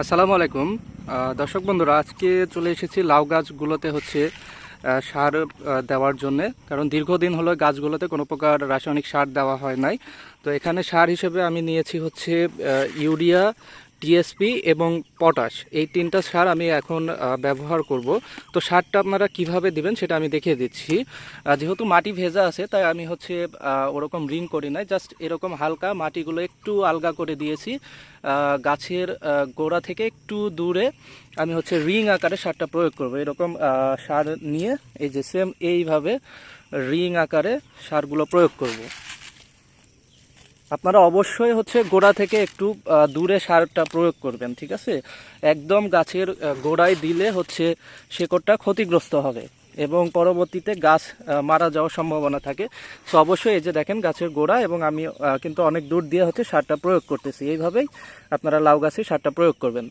আসসালামু আলাইকুম দর্শক বন্ধুরা, আজকে চলে এসেছি লাউ গাছগুলোতে সার দেওয়ার জন্য। কারণ দীর্ঘদিন হলো গাছগুলোতে কোনো প্রকার রাসায়নিক সার দেওয়া হয় নাই। তো এখানে সার হিসেবে আমি নিয়েছি ইউরিয়া, টিএসপি এবং পটাশ। এই তিনটা সার আমি এখন ব্যবহার করব। তো সারটা আপনারা কিভাবে দিবেন সেটা আমি দেখিয়ে দিচ্ছি। যেহেতু মাটি ভেজা আছে তাই আমি ওরকম রিং করি নাই, জাস্ট এরকম হালকা মাটিগুলো একটু আলগা করে দিয়েছি। গাছের গোড়া থেকে একটু দূরে আমি রিং আকারে সারটা প্রয়োগ করব। এরকম সার নিয়ে এই যে সেম এইভাবে রিং আকারে সারগুলো প্রয়োগ করব। আপনারা অবশ্যই গোড়া থেকে একটু দূরে সারটা প্রয়োগ করবেন, ঠিক আছে? একদম গাছের গোড়ায় দিলে শেকড়টা ক্ষতিগ্রস্ত হবে এবং পরবর্তীতে গাছ মারা যাওয়ার সম্ভাবনা থাকে। সো অবশ্যই এই যে দেখেন গাছের গোড়া, এবং আমি কিন্তু অনেক দূর দিয়ে সারটা প্রয়োগ করতেছি। এইভাবেই আপনারা লাউ গাছে সারটা প্রয়োগ করবেন।